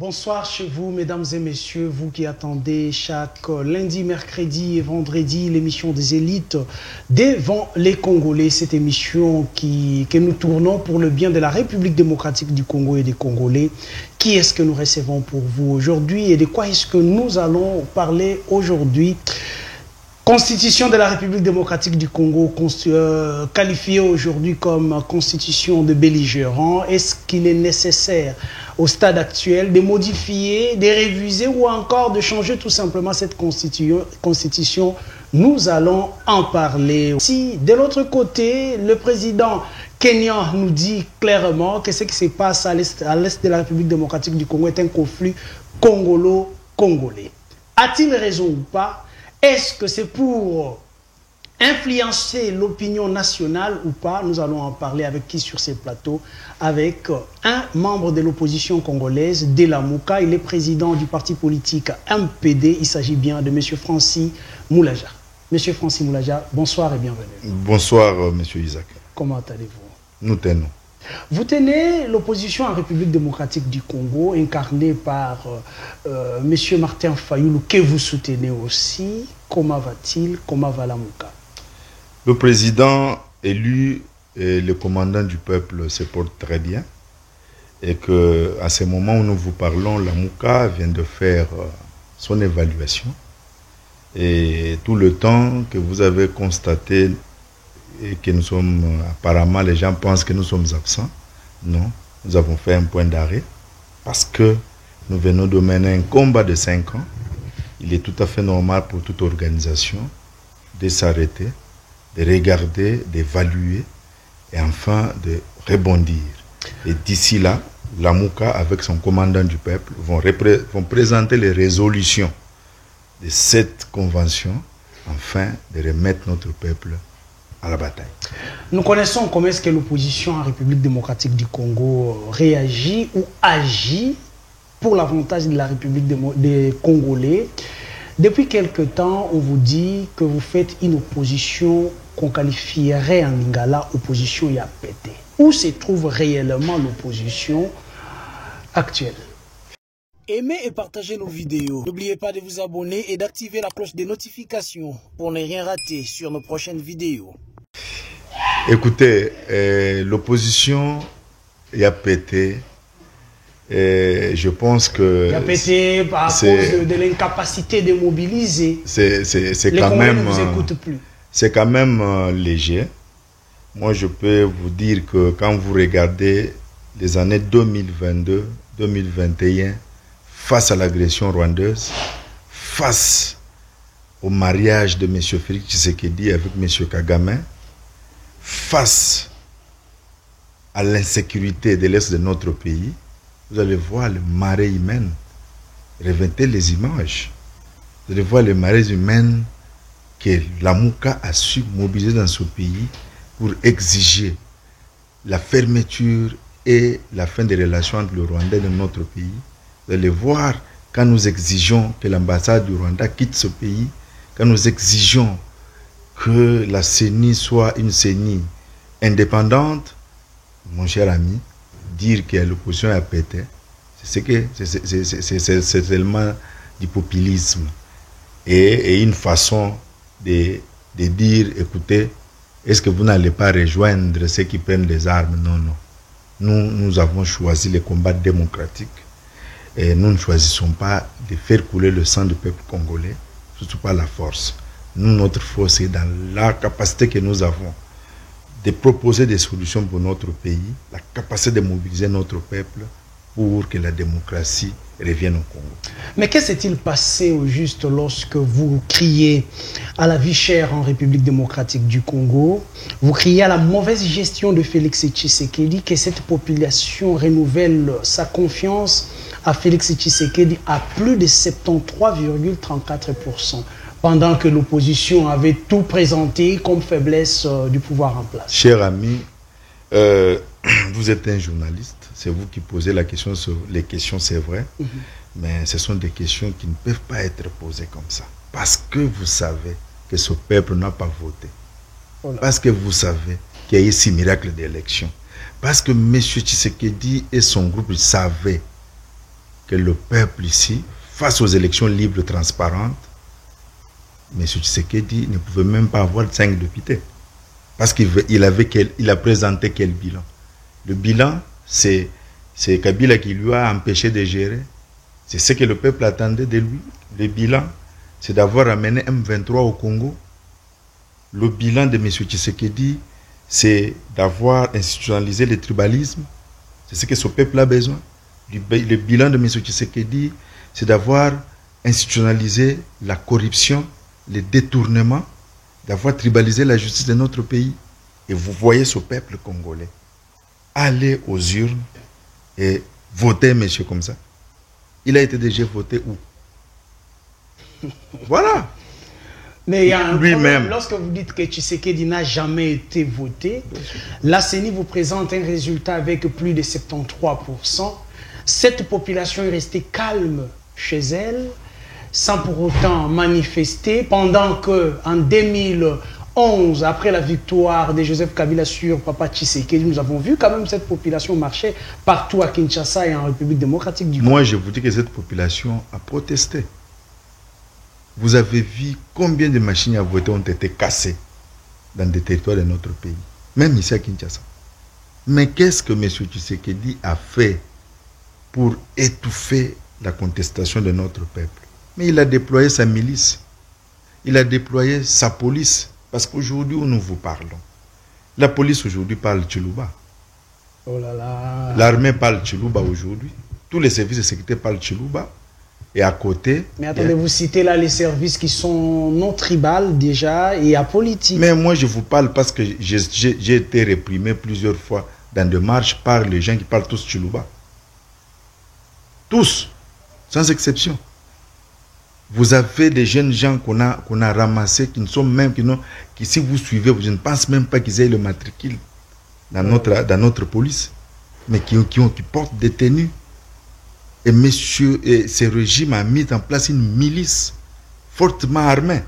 Bonsoir chez vous, mesdames et messieurs, vous qui attendez chaque lundi, mercredi et vendredi l'émission des élites devant les Congolais. Cette émission que nous tournons pour le bien de la République démocratique du Congo et des Congolais. Qui est-ce que nous recevons pour vous aujourd'hui et de quoi est-ce que nous allons parler aujourd'hui? Constitution de la République démocratique du Congo, qualifiée aujourd'hui comme constitution de belligérant. Est-ce qu'il est nécessaire au stade actuel de modifier, de réviser ou encore de changer tout simplement cette constitution? Nous allons en parler. Si de l'autre côté, le président kenyan nous dit clairement que ce qui se passe à l'est de la République démocratique du Congo est un conflit congolo-congolais. A-t-il raison ou pas? Est-ce que c'est pour influencer l'opinion nationale ou pas? Nous allons en parler avec qui sur ces plateaux? Avec un membre de l'opposition congolaise, Delamouka. Il est président du parti politique MPD. Il s'agit bien de M. Francis Moulaja. M. Francis Moulaja, bonsoir et bienvenue. Bonsoir, M. Isaac. Comment allez-vous? Nous tenons. Vous tenez l'opposition en République démocratique du Congo, incarnée par M. Martin Fayulu, que vous soutenez aussi. Comment va-t-il? Comment va la Mouka? Le président élu et le commandant du peuple se portent très bien. Et qu'à ce moment où nous vous parlons, la Mouka vient de faire son évaluation. Et tout le temps que vous avez constaté et que nous sommes, apparemment les gens pensent que nous sommes absents. Non, nous avons fait un point d'arrêt parce que nous venons de mener un combat de 5 ans. Il est tout à fait normal pour toute organisation de s'arrêter, de regarder, d'évaluer et enfin de rebondir. Et d'ici là, la Mouka avec son commandant du peuple vont présenter les résolutions de cette convention afin de remettre notre peuple à la bataille. Nous connaissons comment est-ce que l'opposition en République démocratique du Congo réagit ou agit pour l'avantage de la République des Congolais. Depuis quelque temps, on vous dit que vous faites une opposition qu'on qualifierait en lingala opposition Yapete. Où se trouve réellement l'opposition actuelle? Aimez et partagez nos vidéos. N'oubliez pas de vous abonner et d'activer la cloche des notifications pour ne rien rater sur nos prochaines vidéos. Écoutez, l'opposition Yapete, je pense que... Yapete à cause de l'incapacité de mobiliser. C'est quand même... ne vous écoutent plus. C'est quand même léger. Moi, je peux vous dire que quand vous regardez les années 2022, 2021, face à l'agression rwandaise, face au mariage de M. Félix Tshisekedi avec M. Kagame, face à l'insécurité de l'Est de notre pays, vous allez voir le marée humaine. Revêtez les images. Vous allez voir le marée humaine que la Mouka a su mobiliser dans ce pays pour exiger la fermeture et la fin des relations entre le Rwanda et notre pays. Vous allez voir quand nous exigeons que l'ambassade du Rwanda quitte ce pays, quand nous exigeons que la CENI soit une CENI indépendante, mon cher ami, dire que l'opposition a pété, c'est seulement du populisme et une façon de dire, écoutez, est-ce que vous n'allez pas rejoindre ceux qui prennent les armes? Non, non. Nous avons choisi le combat démocratique et nous ne choisissons pas de faire couler le sang du peuple congolais, surtout pas la force. Nous, notre force est dans la capacité que nous avons de proposer des solutions pour notre pays, la capacité de mobiliser notre peuple pour que la démocratie revienne au Congo. Mais qu'est-ce qui s'est-il passé au juste lorsque vous criez à la vie chère en République démocratique du Congo? Vous criez à la mauvaise gestion de Félix Tshisekedi, que cette population renouvelle sa confiance à Félix Tshisekedi à plus de 73,34%. Pendant que l'opposition avait tout présenté comme faiblesse du pouvoir en place. Cher ami, vous êtes un journaliste, c'est vous qui posez la question, les questions c'est vrai, mais ce sont des questions qui ne peuvent pas être posées comme ça. Parce que vous savez que ce peuple n'a pas voté. Voilà. Parce que vous savez qu'il y a eu ce miracle d'élection. Parce que M. Tshisekedi et son groupe savaient que le peuple ici, face aux élections libres et transparentes, M. Tshisekedi ne pouvait même pas avoir 5 députés. Parce qu'il a présenté quel bilan? Le bilan, c'est Kabila qui lui a empêché de gérer. C'est ce que le peuple attendait de lui. Le bilan, c'est d'avoir amené M23 au Congo. Le bilan de M. Tshisekedi, c'est d'avoir institutionnalisé le tribalisme. C'est ce que ce peuple a besoin. Le bilan de M. Tshisekedi, c'est d'avoir institutionnalisé la corruption, les détournements, d'avoir tribalisé la justice de notre pays. Et vous voyez ce peuple congolais aller aux urnes et voter monsieur comme ça. Il a été déjà voté où? Voilà. Mais il y a un problème. Lorsque vous dites que Tshisekedi n'a jamais été voté, la CENI vous présente un résultat avec plus de 73%. Cette population est restée calme chez elle, sans pour autant manifester, pendant que en 2011, après la victoire de Joseph Kabila sur Papa Tshisekedi, nous avons vu quand même cette population marcher partout à Kinshasa et en République démocratique du Congo. Moi, je vous dis que cette population a protesté. Vous avez vu combien de machines à voter ont été cassées dans des territoires de notre pays, même ici à Kinshasa. Mais qu'est-ce que M. Tshisekedi a fait pour étouffer la contestation de notre peuple? Mais il a déployé sa milice, il a déployé sa police, parce qu'aujourd'hui où nous vous parlons, la police aujourd'hui parle Tchilouba. Oh là là. L'armée parle Tchilouba aujourd'hui, tous les services de sécurité parlent Tchilouba, et à côté... Mais attendez, vous citez là les services qui sont non tribales déjà et apolitiques. Mais moi je vous parle parce que j'ai été réprimé plusieurs fois dans des marches par les gens qui parlent tous Tchilouba. Tous, sans exception. Vous avez des jeunes gens qu'on a ramassés, qui ne sont même, qui si vous suivez, je ne pense même pas qu'ils aient le matricule dans notre police, mais qui portent des tenues. Et ce régime a mis en place une milice fortement armée,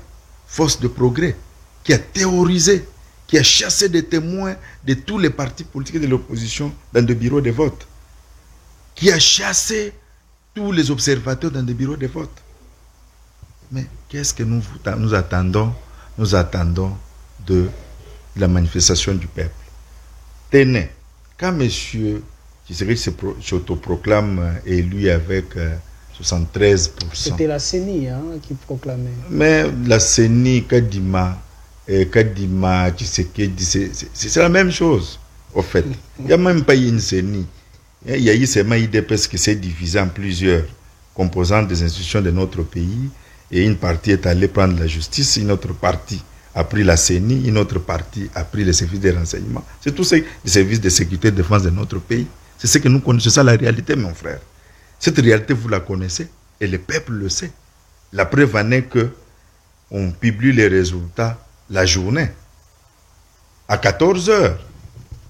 force de progrès, qui a terrorisé, qui a chassé des témoins de tous les partis politiques de l'opposition dans des bureaux de vote, qui a chassé tous les observateurs dans des bureaux de vote. Mais qu'est-ce que nous attendons? Nous attendons de la manifestation du peuple. Tenez, quand M. Tshisekedi s'autoproclame élu avec 73%. C'était la CENI qui proclamait. Mais la CENI, Kadima, Tshisekedi, c'est la même chose, au fait. Il n'y a même pas eu une CENI. Il y a eu seulement IDPS qui s'est divisé en plusieurs composantes des institutions de notre pays. Et une partie est allée prendre la justice, une autre partie a pris la CENI, une autre partie a pris les services de renseignement. C'est tous les services de sécurité et de défense de notre pays. C'est ce que nous connaissons, c'est ça la réalité, mon frère. Cette réalité, vous la connaissez et le peuple le sait. La preuve en est qu'on publie les résultats la journée. À 14 heures,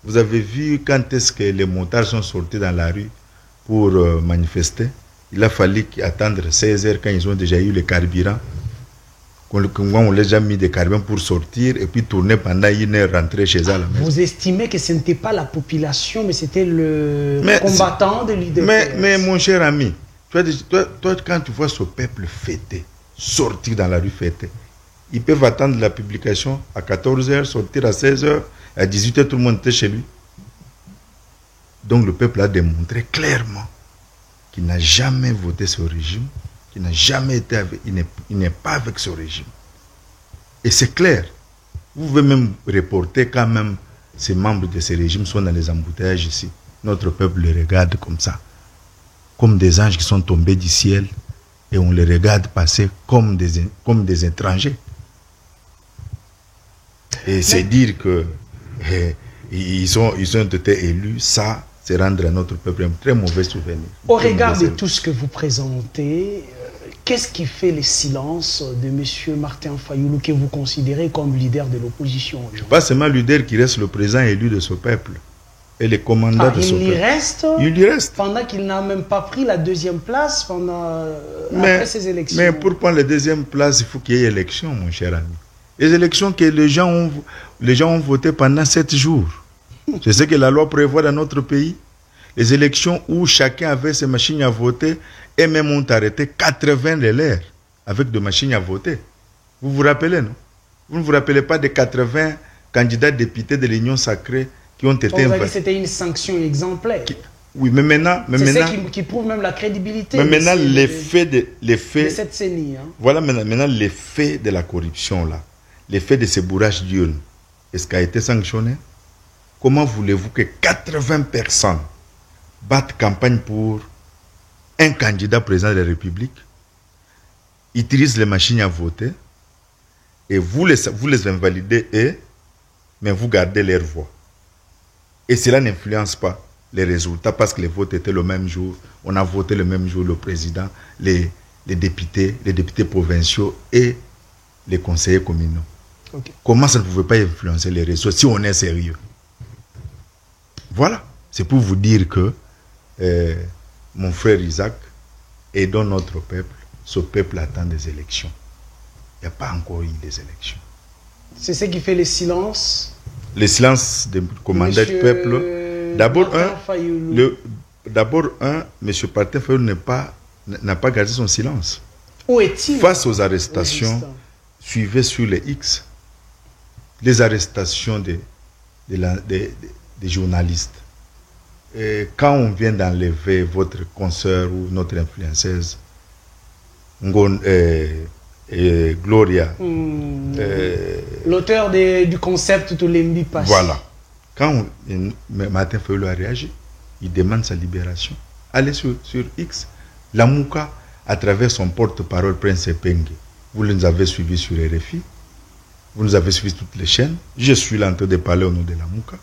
vous avez vu quand est-ce que les motards sont sortis dans la rue pour manifester. Il a fallu attendre 16 heures quand ils ont déjà eu le carburant. On les a mis des carburants pour sortir et puis tourner pendant une heure, rentrer chez eux à la maison. Vous estimez que ce n'était pas la population, mais c'était le combattant de l'idée. Mais mon cher ami, toi, quand tu vois ce peuple fêter, sortir dans la rue fêter, ils peuvent attendre la publication à 14 heures, sortir à 16 heures, à 18 heures, tout le monde était chez lui. Donc le peuple a démontré clairement qu'il n'a jamais voté ce régime, qu'il n'a jamais été avec, il n'est pas avec ce régime. Et c'est clair. Vous pouvez même reporter quand même ces membres de ce régime sont dans les embouteillages ici. Notre peuple les regarde comme ça, comme des anges qui sont tombés du ciel, et on les regarde passer comme des étrangers. Et c'est dire que ils ont été élus, ça, c'est rendre à notre peuple un très mauvais souvenir. Au regard de tout ce que vous présentez, qu'est-ce qui fait le silence de M. Martin Fayulu, que vous considérez comme leader de l'opposition aujourd'hui? Pas seulement leader qui reste le président élu de ce peuple et les commandants de ce peuple. Il y reste pendant qu'il n'a même pas pris la deuxième place après ces élections. Mais pour prendre la deuxième place, il faut qu'il y ait élection, mon cher ami. Les élections que les gens ont votées pendant 7 jours. C'est ce que la loi prévoit dans notre pays. Les élections où chacun avait ses machines à voter et même ont arrêté 80 relais avec des machines à voter. Vous vous rappelez, non? Vous ne vous rappelez pas des 80 candidats députés de l'Union sacrée qui ont été... On a dit que c'était une sanction exemplaire. Oui, mais maintenant... C'est ça qui prouve même la crédibilité. Mais maintenant, l'effet de cette CENI. Voilà maintenant l'effet de la corruption, là. L'effet de ces bourrages d'urnes. Est-ce qu'il a été sanctionné? Comment voulez-vous que 80 personnes battent campagne pour un candidat président de la République, utilisent les machines à voter, et vous les invalidez, mais vous gardez leur voix. Et cela n'influence pas les résultats parce que les votes étaient le même jour. On a voté le même jour le président, les députés provinciaux et les conseillers communaux. Okay. Comment ça ne pouvait pas influencer les résultats si on est sérieux? Voilà. C'est pour vous dire que mon frère Isaac est dans notre peuple. Ce peuple attend des élections. Il n'y a pas encore eu des élections. C'est ce qui fait le silence. Le silence des commandants du peuple. D'abord, M. Martin Fayoulou n'a pas gardé son silence. Où est-il? Face aux arrestations, suivez sur les X, les arrestations des journalistes. Et quand on vient d'enlever votre consoeur ou notre influenceuse, Gloria, l'auteur du concept de l'Embi Passé. Voilà. Quand Martin Fayoulou a réagi, il demande sa libération. Allez sur X. Lamouka, à travers son porte-parole Prince Epengue, vous nous avez suivis sur RFI, vous nous avez suivis toutes les chaînes. Je suis là en train de parler au nom de Lamouka.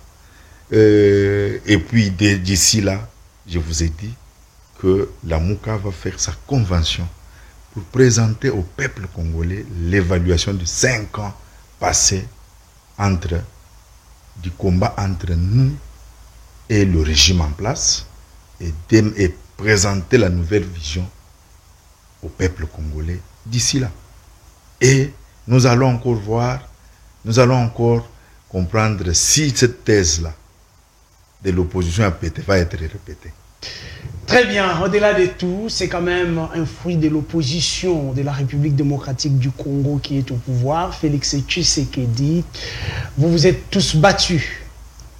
Et puis d'ici là, je vous ai dit que Lamouka va faire sa convention pour présenter au peuple congolais l'évaluation de 5 ans passés du combat entre nous et le régime en place et présenter la nouvelle vision au peuple congolais d'ici là. Et nous allons encore voir, nous allons encore comprendre si cette thèse-là de l'opposition va être répétée. Très bien, au-delà de tout, c'est quand même un fruit de l'opposition de la République démocratique du Congo qui est au pouvoir, Félix Tshisekedi. Vous vous êtes tous battus.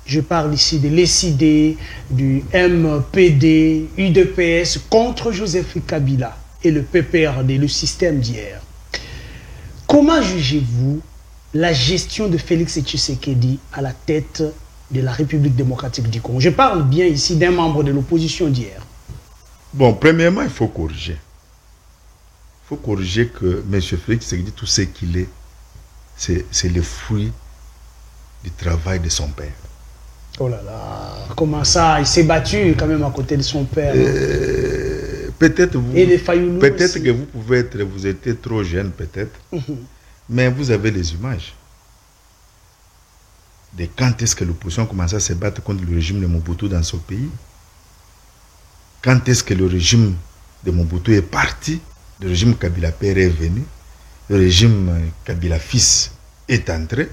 Je parle ici de l'ECD, du MPD, UDPS contre Joseph Kabila et le PPRD, le système d'hier. Comment jugez-vous la gestion de Félix Tshisekedi à la tête de la République démocratique du Congo? Je parle bien ici d'un membre de l'opposition d'hier. Bon, premièrement, il faut corriger. Il faut corriger que M. Félix Tshisekedi, tout ce qu'il est, c'est le fruit du travail de son père. Oh là là, comment ça? Il s'est battu quand même à côté de son père. Peut-être que vous pouvez être, vous étiez trop jeune peut-être, mais vous avez les images de quand est-ce que l'opposition a commencé à se battre contre le régime de Mobutu dans ce pays. Quand est-ce que le régime de Mobutu est parti, le régime Kabila père est venu, le régime Kabila fils est entré.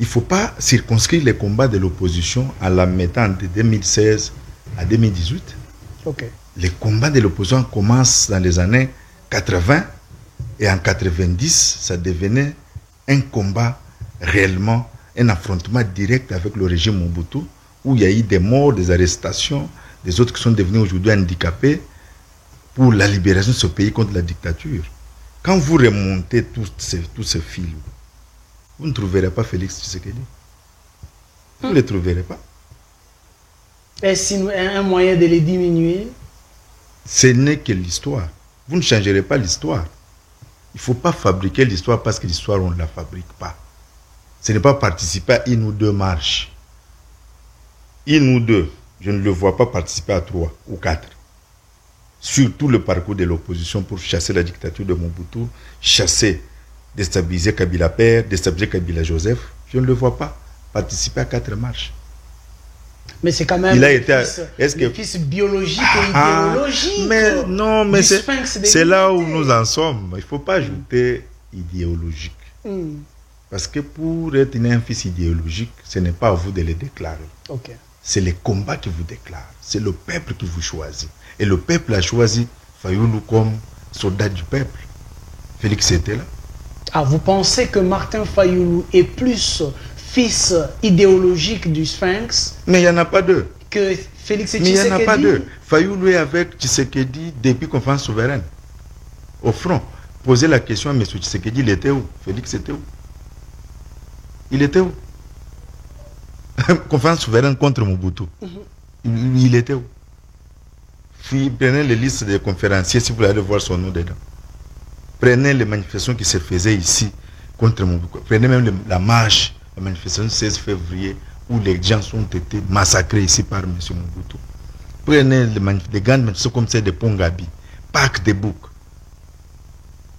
Il ne faut pas circonscrire les combats de l'opposition en la mettant de 2016 à 2018. Okay. Les combats de l'opposition commencent dans les années 80 et en 90, ça devenait un combat réellement, un affrontement direct avec le régime Mobutu, où il y a eu des morts, des arrestations, des autres qui sont devenus aujourd'hui handicapés pour la libération de ce pays contre la dictature. Quand vous remontez tous ces fils, vous ne trouverez pas Félix Tshisekedi. Vous ne les trouverez pas. Est-ce un moyen de les diminuer? Ce n'est que l'histoire. Vous ne changerez pas l'histoire. Il ne faut pas fabriquer l'histoire parce que l'histoire, on ne la fabrique pas. Ce n'est pas participer à une ou deux marches. Une ou deux. Je ne le vois pas participer à 3 ou 4. Surtout le parcours de l'opposition pour chasser la dictature de Mobutu, chasser, déstabiliser Kabila père, déstabiliser Kabila Joseph. Je ne le vois pas participer à 4 marches. Mais c'est quand même le fils biologique et idéologique. Mais non, mais c'est là où nous en sommes. Il ne faut pas ajouter idéologique. Parce que pour être un fils idéologique, ce n'est pas à vous de le déclarer. Okay. c'est les combats qui vous déclarent. C'est le peuple qui vous choisit. Et le peuple a choisi Fayoulou comme soldat du peuple. Félix était là. Ah, vous pensez que Martin Fayoulou est plus fils idéologique du Sphinx? Mais il n'y en a pas deux. Que Félix Tshisekedi? Mais il n'y en a pas deux. Fayoulou est avec Tshisekedi depuis conférence souveraine. Au front. Posez la question à M. Tshisekedi, il était où? Félix était où? Il était où? Conférence souveraine contre Mobutu. Il était où? Puis prenez les listes des conférenciers si vous allez voir son nom dedans. Prenez les manifestations qui se faisaient ici contre Mobutu. Prenez même la marche, la manifestation du 16 février où les gens ont été massacrés ici par M. Mobutu. Prenez les grandes manifestations comme celle de Pongabi, Parc des Boucs,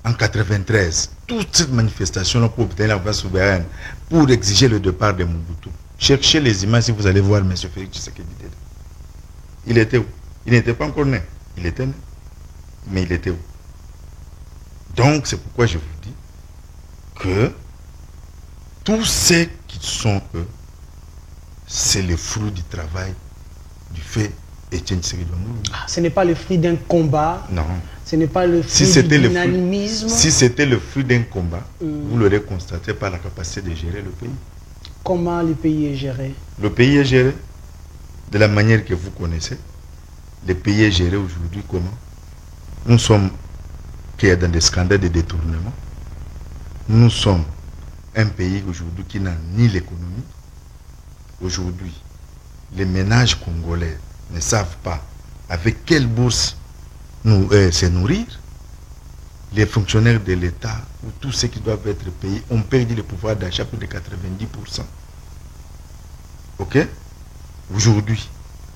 en 93. Toutes ces manifestations pour obtenir la conférence souveraine, pour exiger le départ de Mobutu. Cherchez les images si vous allez voir M. Félix Tshisekedi. Il était où? Il n'était pas encore né. Il était né. Mais il était où? Donc, c'est pourquoi je vous dis que tous ceux qui sont eux, c'est le fruit du travail, du fait Étienne Tshisekedi. Ah, ce n'est pas le fruit d'un combat. Non. Ce n'est pas le fruit du dynamisme. Si c'était le fruit d'un combat, vous l'aurez constaté par la capacité de gérer le pays. Comment le pays est géré? Le pays est géré de la manière que vous connaissez. Le pays est géré aujourd'hui comment? Nous sommes dans des scandales de détournement. Nous sommes un pays aujourd'hui qui n'a ni l'économie. Aujourd'hui, les ménages congolais ne savent pas avec quelle bourse se nourrir. Les fonctionnaires de l'État ou tous ceux qui doivent être payés ont perdu le pouvoir d'achat plus de 90%. Ok? Aujourd'hui,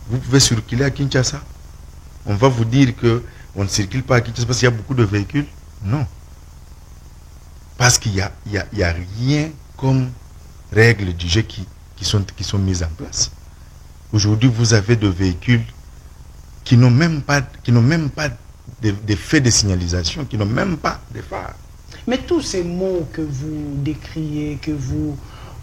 vous pouvez circuler à Kinshasa. On va vous dire qu'on ne circule pas à Kinshasa parce qu'il y a beaucoup de véhicules. Non. Parce qu'il n'y a rien comme règles du jeu qui sont mises en place. Aujourd'hui, vous avez des véhicules qui n'ont même pas des faits de signalisation, qui n'ont même pas de phares. Mais tous ces mots que vous décriez, que vous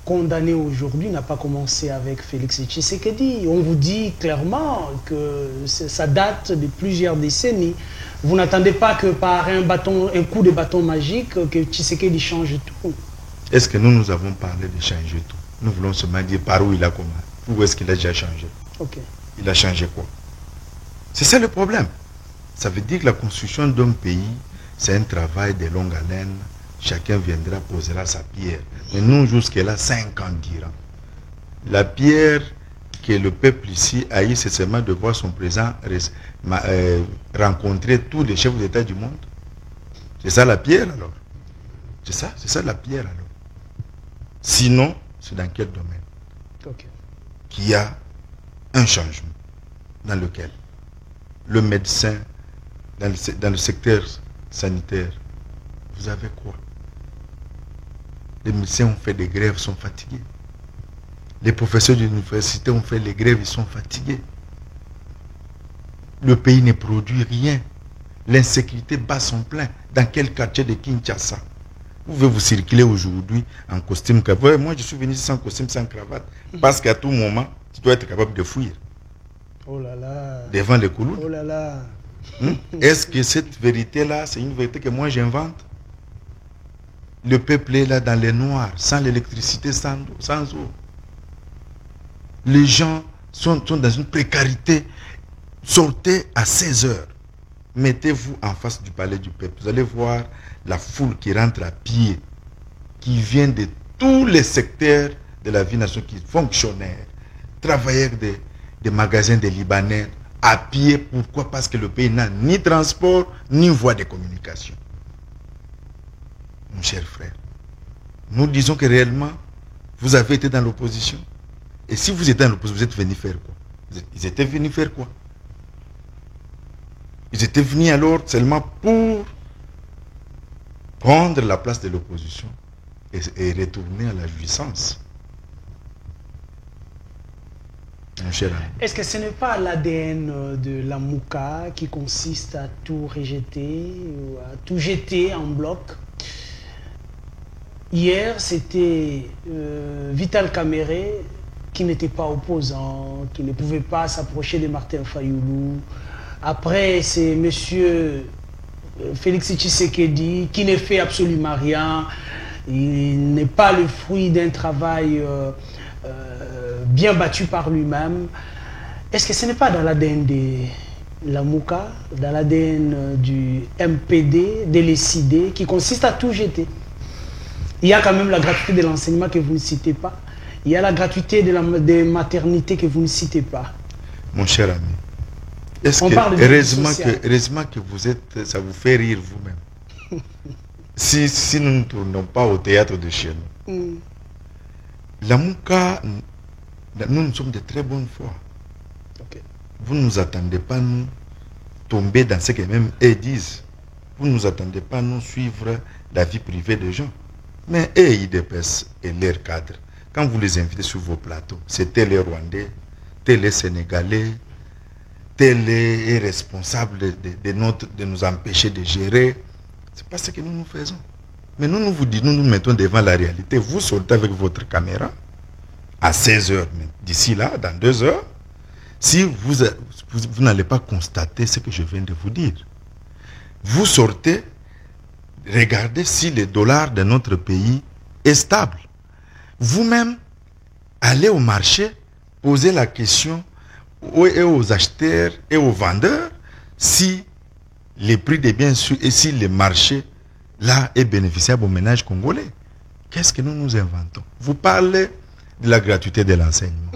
condamnez aujourd'hui, n'a pas commencé avec Félix Tshisekedi. On vous dit clairement que ça date de plusieurs décennies. Vous n'attendez pas que par un coup de bâton magique, que Tshisekedi change tout. Est-ce que nous avons parlé de changer tout? Nous voulons seulement dire par où il a commencé. Où est-ce qu'il a déjà changé? Okay. Il a changé quoi? C'est ça le problème. Ça veut dire que la construction d'un pays, c'est un travail de longue haleine. Chacun viendra, posera sa pierre. Mais nous, jusque-là, 5 ans diront. La pierre que le peuple ici a eu, c'est seulement de voir son président rencontrer tous les chefs d'État du monde. C'est ça la pierre alors? C'est ça la pierre alors? Sinon, c'est dans quel domaine? Okay. Qu'il y a un changement dans lequel le médecin, dans le secteur sanitaire, vous avez quoi? Les médecins ont fait des grèves, sont fatigués. Les professeurs d'université ont fait les grèves, ils sont fatigués. Le pays ne produit rien. L'insécurité bat son plein. Dans quel quartier de Kinshasa? Vous pouvez vous circuler aujourd'hui en costume cravate. Moi, je suis venu sans costume, sans cravate. Parce qu'à tout moment, tu dois être capable de fuir. Oh là là. Devant les couloirs. Oh là là. Est-ce que cette vérité-là, c'est une vérité que moi j'invente? Le peuple est là dans les noirs, sans l'électricité, sans eau. Les gens sont dans une précarité. Sortez à 16 heures. Mettez-vous en face du palais du peuple. Vous allez voir la foule qui rentre à pied, qui vient de tous les secteurs de la vie nationale, qui sont fonctionnaires, travailleurs des magasins des Libanais, à pied. Pourquoi? Parce que le pays n'a ni transport, ni voie de communication. Mon cher frère, nous disons que réellement, vous avez été dans l'opposition. Et si vous étiez dans l'opposition, vous êtes venus faire quoi? Ils étaient venus faire quoi? Ils étaient venus alors seulement pour prendre la place de l'opposition et retourner à la jouissance. Mon cher ami. Est-ce que ce n'est pas l'ADN de la Mouka qui consiste à tout rejeter, ou à tout jeter en bloc? Hier, c'était Vital Kamere qui n'était pas opposant, qui ne pouvait pas s'approcher de Martin Fayoulou. Après, c'est M. Félix Tshisekedi qui ne fait absolument rien. Il n'est pas le fruit d'un travail bien battu par lui-même. Est-ce que ce n'est pas dans l'ADN de la Mouka, dans l'ADN du MPD, de l'ECD, qui consiste à tout jeter? Il y a quand même la gratuité de l'enseignement que vous ne citez pas. Il y a la gratuité des maternités que vous ne citez pas. Mon cher ami, est-ce que heureusement que vous êtes, ça vous fait rire vous-même. si nous ne tournons pas au théâtre de chez nous. La Mouka, nous sommes de très bonne foi. Okay. Vous ne nous attendez pas nous tomber dans ce que même eux disent. Vous ne nous attendez pas nous suivre la vie privée des gens. Mais eux, IDPS et leurs cadres, quand vous les invitez sur vos plateaux, c'est tel est Rwandais, tel est Sénégalais, tel est responsable de nous empêcher de gérer. C'est pas ce que nous faisons. Mais nous vous disons, nous mettons devant la réalité. Vous sortez avec votre caméra à 16h, d'ici là, dans 2 heures, si vous n'allez pas constater ce que je viens de vous dire. Vous sortez, regardez si le dollar de notre pays est stable. Vous-même, allez au marché, posez la question aux acheteurs et aux vendeurs si les prix des biens et si le marché là est bénéficiable aux ménages congolais. Qu'est-ce que nous inventons? Vous parlez de la gratuité de l'enseignement.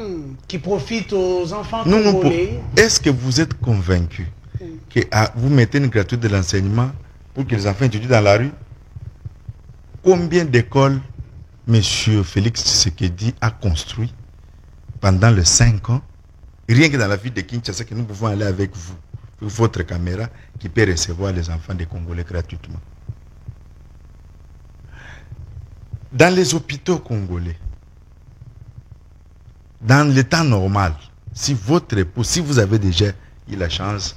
Qui profite aux enfants congolais. Est-ce que vous êtes convaincu que vous mettez une gratuité de l'enseignement pour que les enfants étudient dans la rue? Combien d'écoles M. Félix Tshisekedi a construit pendant les 5 ans, rien que dans la ville de Kinshasa, que nous pouvons aller avec vous, votre caméra, qui peut recevoir les enfants des Congolais gratuitement. Dans les hôpitaux congolais, dans le temps normal, si votre épouse, si vous avez déjà eu la chance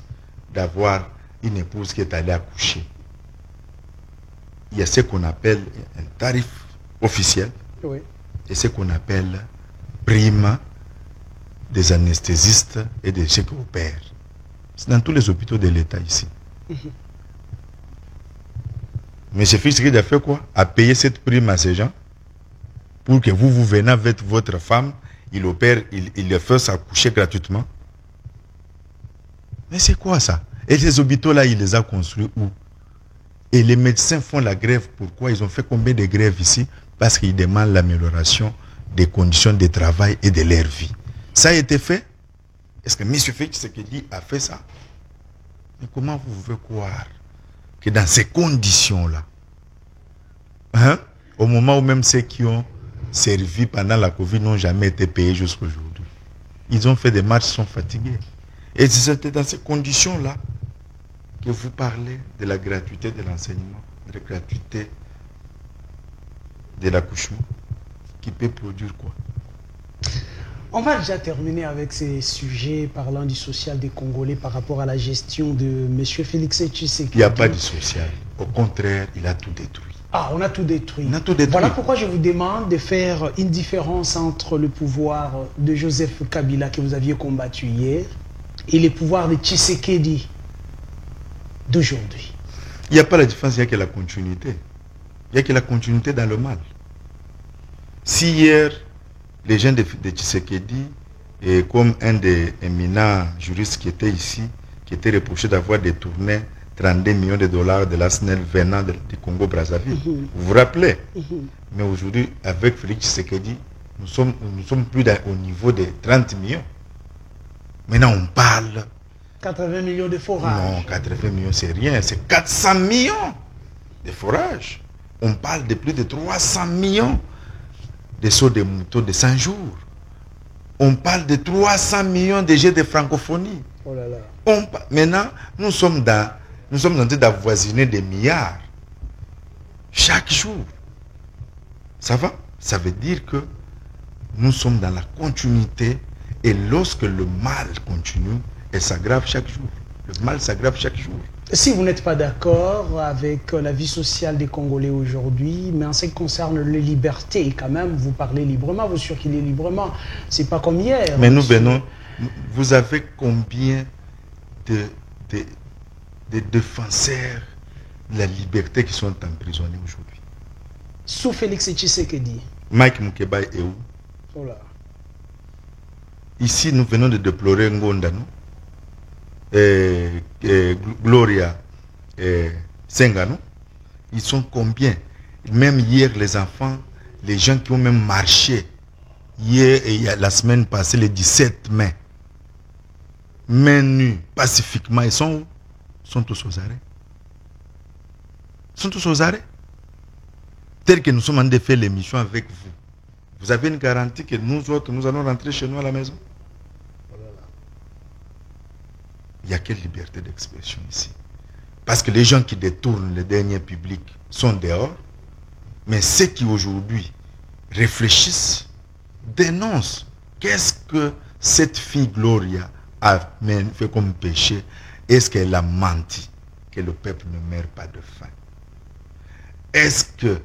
d'avoir une épouse qui est allée accoucher, il y a ce qu'on appelle un tarif officiel, oui, et ce qu'on appelle prime des anesthésistes et des ceux qui opèrent. C'est dans tous les hôpitaux de l'État ici. Mais ce fils qui a fait quoi? A payé cette prime à ces gens pour que vous venez avec votre femme, il opère, il le fait s'accoucher gratuitement. Mais c'est quoi ça? Et ces hôpitaux-là, il les a construits où? Et les médecins font la grève. Pourquoi? Ils ont fait combien de grèves ici? Parce qu'ils demandent l'amélioration des conditions de travail et de leur vie. Ça a été fait? Est-ce que M. Félix Tshisekedi a fait ça? Mais comment vous pouvez croire que dans ces conditions-là, au moment où même ceux qui ont servi pendant la Covid n'ont jamais été payés jusqu'à aujourd'hui, ils ont fait des marches, sont fatigués. Et c'était dans ces conditions-là que vous parlez de la gratuité de l'enseignement, de la gratuité de l'accouchement, qui peut produire quoi? On va déjà terminer avec ces sujets parlant du social des Congolais par rapport à la gestion de M. Félix Tshisekedi. Il n'y a pas de social. Au contraire, il a tout détruit. Ah, on a tout détruit. On a tout détruit. Voilà pourquoi je vous demande de faire une différence entre le pouvoir de Joseph Kabila que vous aviez combattu hier et le pouvoir de Tshisekedi d'aujourd'hui. Il n'y a pas la différence, il n'y a que la continuité. Il n'y a que la continuité dans le mal. Si hier, les gens de Tshisekedi, et comme un des éminents juristes qui était ici, qui était reproché d'avoir détourné 32 millions de dollars de la SNEL venant du Congo-Brazzaville. Vous vous rappelez? Mais aujourd'hui, avec Félix Tshisekedi, nous sommes plus au niveau de 30 millions. Maintenant, on parle... 80 millions de forages. Non, 80 millions, c'est rien. C'est 400 millions de forages. On parle de plus de 300 millions de sauts de moutons de 100 jours. On parle de 300 millions de jets de francophonie. Oh là là. Maintenant, nous sommes en train d'avoisiner des milliards chaque jour. Ça va? Ça veut dire que nous sommes dans la continuité, et lorsque le mal continue, elle s'aggrave chaque jour. Le mal s'aggrave chaque jour. Si vous n'êtes pas d'accord avec la vie sociale des Congolais aujourd'hui, mais en ce qui concerne les libertés, quand même, vous parlez librement, vous circulez librement. C'est pas comme hier. Mais nous venons... Vous avez combien de défenseurs de la liberté qui sont emprisonnés aujourd'hui? Sous Félix Tshisekedi. Mike Mukeba est où? Oh là. Ici, nous venons de déplorer Ngonda, Gloria Sengano. Ils sont combien? Même hier, les enfants, les gens qui ont même marché, hier et la semaine passée, le 17 mai, main nue, pacifiquement, ils sont où? Ils sont tous aux arrêts. Ils sont tous aux arrêts. Tel que nous sommes en train de faire l'émission avec vous. Vous avez une garantie que nous autres, nous allons rentrer chez nous à la maison? Il n'y a quelle liberté d'expression ici? Parce que les gens qui détournent les derniers publics sont dehors, mais ceux qui aujourd'hui réfléchissent, dénoncent. Qu'est-ce que cette fille Gloria a fait comme péché? Est-ce qu'elle a menti que le peuple ne meurt pas de faim? Est-ce que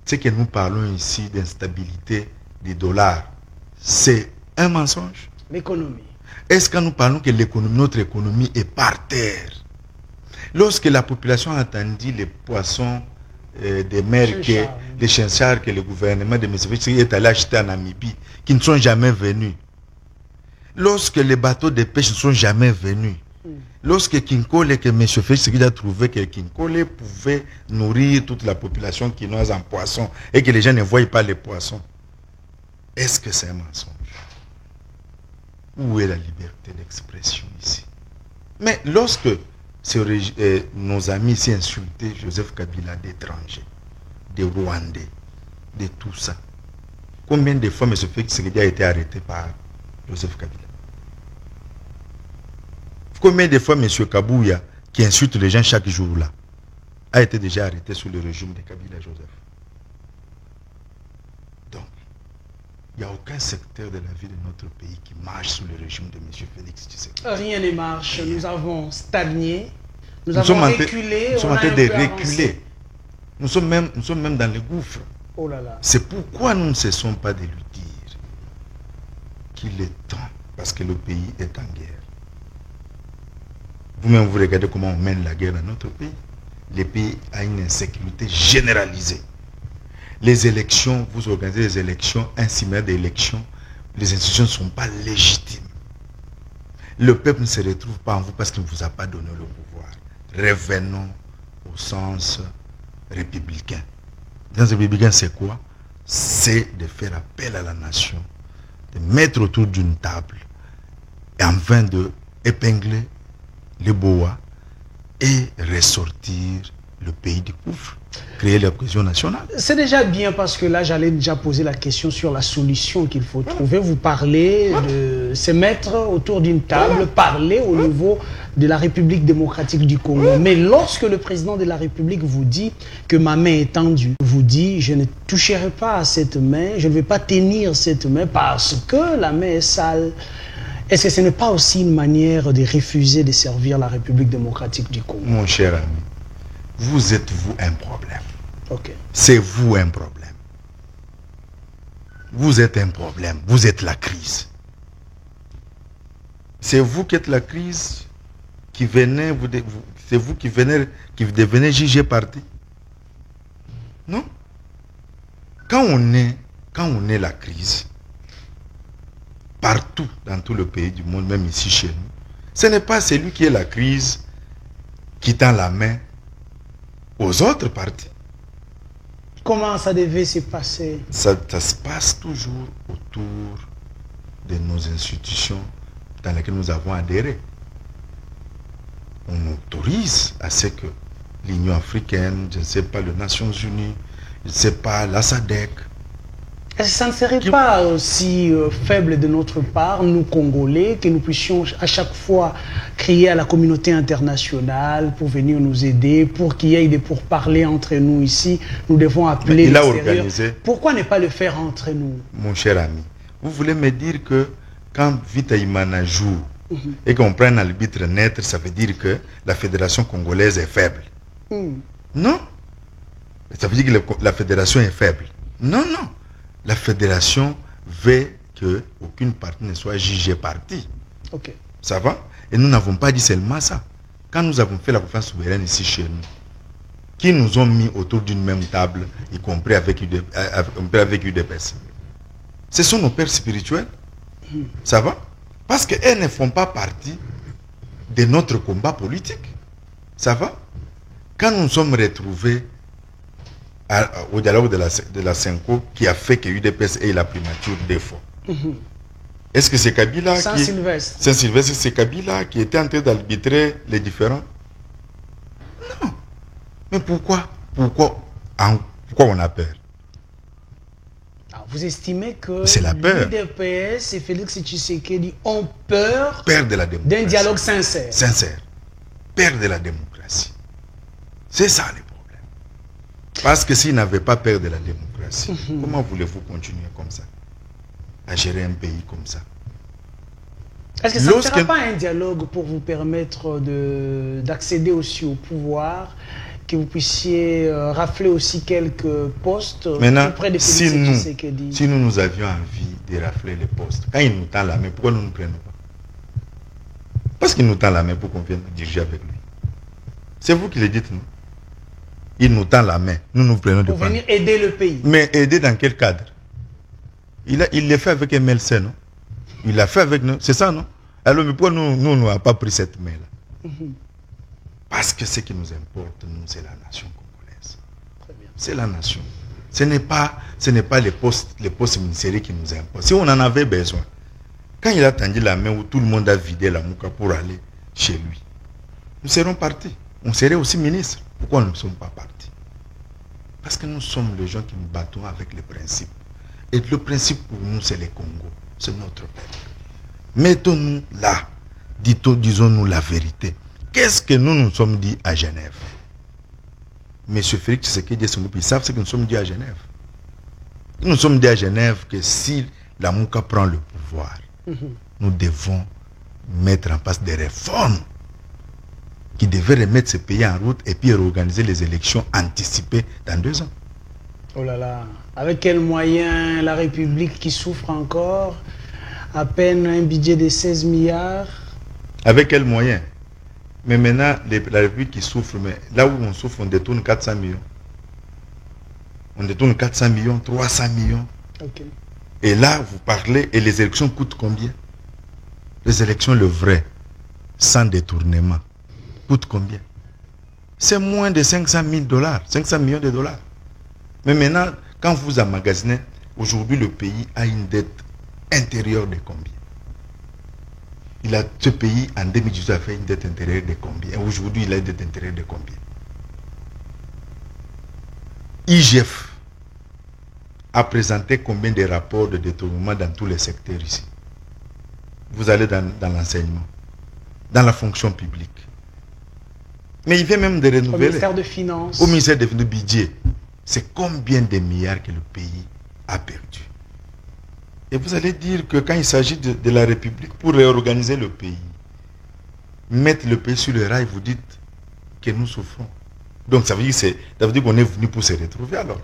ce que nous parlons ici d'instabilité des dollars, c'est un mensonge? L'économie. Est-ce que nous parlons que l'économie, notre économie est par terre? Lorsque la population a entendu les poissons des mers, les chinchards que le gouvernement de M. Félix est allé acheter en Namibie, qui ne sont jamais venus. Lorsque les bateaux de pêche ne sont jamais venus. Lorsque Kinkole, que M. Félix a trouvé que Kinkole pouvait nourrir toute la population quinoise en poissons et que les gens ne voient pas les poissons. Est-ce que c'est un mensonge? Où est la liberté d'expression ici? Mais lorsque nos amis ici insultaient Joseph Kabila d'étrangers, des Rwandais, de tout ça, combien de fois M. Félix a été arrêté par Joseph Kabila? Combien de fois M. Kabouya, qui insulte les gens chaque jour là, a été déjà arrêté sous le régime de Kabila Joseph? Donc, il n'y a aucun secteur de la vie de notre pays qui marche sous le régime de M. Félix Tshisekedi. Rien ne marche. Nous avons stagné. Nous avons reculé. Nous sommes en train de reculer. Nous sommes même dans le gouffre. Oh là là. C'est pourquoi nous ne cessons pas de lui dire qu'il est temps, parce que le pays est en guerre. Vous-même, vous regardez comment on mène la guerre dans notre pays. Le pays a une insécurité généralisée. Les élections, vous organisez les élections, un similaire d'élections, les institutions ne sont pas légitimes. Le peuple ne se retrouve pas en vous parce qu'il ne vous a pas donné le pouvoir. Revenons au sens républicain. Le sens républicain, c'est quoi? C'est de faire appel à la nation, de mettre autour d'une table, et enfin de épingler les boas et ressortir le pays du gouffre, créer la cohésion nationale. C'est déjà bien parce que là, j'allais déjà poser la question sur la solution qu'il faut trouver. Vous parlez de se mettre autour d'une table, parler au niveau de la République démocratique du Congo. Mais lorsque le président de la République vous dit que ma main est tendue, vous dit je ne toucherai pas à cette main, je ne vais pas tenir cette main parce que la main est sale. Est-ce que ce n'est pas aussi une manière de refuser de servir la République démocratique du Congo? Mon cher ami, vous êtes vous un problème. Okay. C'est vous un problème. Vous êtes un problème. Vous êtes la crise. C'est vous qui êtes la crise qui venez, c'est vous qui devenez jugé parti. Non? Quand on est la crise, partout dans tout le pays du monde, même ici chez nous, ce n'est pas celui qui est la crise qui tend la main aux autres partis. Comment ça devait se passer? Ça se passe toujours autour de nos institutions dans lesquelles nous avons adhéré. On autorise à ce que l'Union africaine, je ne sais pas, les Nations Unies, je ne sais pas, la SADC. Est-ce que ça ne serait pas aussi faible de notre part, nous Congolais, que nous puissions à chaque fois crier à la communauté internationale pour venir nous aider, pour qu'il y ait des pourparlers entre nous ici? Nous devons appeler l'extérieur. Pourquoi ne pas le faire entre nous? Mon cher ami, vous voulez me dire que quand Vita Imana joue et qu'on prenne un arbitre neutre, ça veut dire que la fédération congolaise est faible. Non. Ça veut dire que la fédération est faible. Non, non. La fédération veut qu'aucune partie ne soit jugée partie. Ok. Ça va? Et nous n'avons pas dit seulement ça. Quand nous avons fait la conférence souveraine ici chez nous, qui nous ont mis autour d'une même table, y compris avec UDPS, ce sont nos pères spirituels. Ça va? Parce qu'elles ne font pas partie de notre combat politique. Ça va? Quand nous nous sommes retrouvés au dialogue de la Cinco qui a fait que UDPS ait la primature 2 fois. Est-ce que c'est Kabila Saint-Sylvestre. Saint-Sylvestre, c'est Kabila qui était en train d'arbitrer les différents? Non. Mais pourquoi on a peur? Alors, vous estimez que l'UDPS et Félix Tshisekedi ont peur de la démocratie. D'un dialogue sincère. Peur de la démocratie. C'est ça le problème. Parce que s'ils n'avaient pas peur de la démocratie, comment voulez-vous continuer comme ça? À gérer un pays comme ça? Est-ce que ça ne sera pas un dialogue pour vous permettre d'accéder aussi au pouvoir, que vous puissiez rafler aussi quelques postes auprès de Félix Tshisekedi? Si nous avions envie de rafler les postes, quand il nous tend la main, pourquoi nous ne prenons pas? Parce qu'il nous tend la main pour qu'on vienne nous diriger avec lui. C'est vous qui le dites, non? Il nous tend la main, nous prenons de pour venir aider le pays. Mais aider dans quel cadre? Il l'a fait avec MLC, non? Il l'a fait avec nous, c'est ça, non? Alors, mais pourquoi nous n'avons pas pris cette main-là? Parce que ce qui nous importe, nous, c'est la nation congolaise. C'est la nation. Ce n'est pas les postes ministériels qui nous importent. Si on en avait besoin, quand il a tendu la main où tout le monde a vidé la mouka pour aller chez lui, nous serons partis. On serait aussi ministre. Pourquoi nous ne sommes pas partis? Parce que nous sommes les gens qui nous battons avec les principes. Et le principe pour nous, c'est le Congo. C'est notre peuple. Mettons-nous là. Disons-nous la vérité. Qu'est-ce que nous nous sommes dit à Genève? Monsieur Félix Tshisekedi et son groupe, ils savent ce que nous sommes dit à Genève. Nous nous sommes dit à Genève que si la Mouka prend le pouvoir, nous devons mettre en place des réformes qui devaient remettre ce pays en route et puis réorganiser les élections anticipées dans 2 ans. Oh là là, avec quels moyens la République qui souffre encore, à peine un budget de 16 milliards? Avec quels moyens? Mais maintenant, la République qui souffre, mais là où on souffre, on détourne 400 millions. On détourne 400 millions, 300 millions. Okay. Et là, vous parlez, et les élections coûtent combien? Les élections, le vrai, sans détournement, coûtent combien? C'est moins de 500 000 $, 500 millions de dollars. Mais maintenant, quand vous emmagasinez, aujourd'hui, le pays a une dette intérieure de combien? Ce pays, en 2018, a fait une dette intérieure de combien? Aujourd'hui, il a une dette intérieure de combien? IGF a présenté combien de rapports de détournement dans tous les secteurs ici? Vous allez dans l'enseignement, dans la fonction publique. Mais il vient même de renouveler. Au ministère de Finances. Au ministère de budget. C'est combien de milliards que le pays a perdu? Et vous allez dire que quand il s'agit de la République, pour réorganiser le pays, mettre le pays sur le rail, vous dites que nous souffrons. Donc ça veut dire qu'on est venu pour se retrouver alors.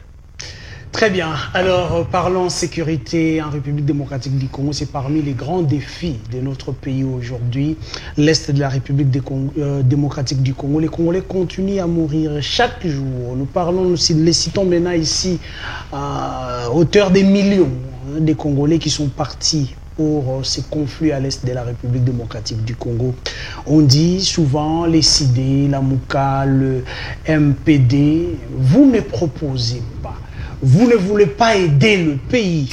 Très bien. Alors, parlons sécurité en République démocratique du Congo. C'est parmi les grands défis de notre pays aujourd'hui. L'Est de la République démocratique du Congo. Les Congolais continuent à mourir chaque jour. Nous les citons maintenant ici à hauteur des millions des Congolais qui sont partis pour ces conflits à l'Est de la République démocratique du Congo. On dit souvent les CID, la MOUCA, le MPD, vous ne proposez pas. Vous ne voulez pas aider le pays.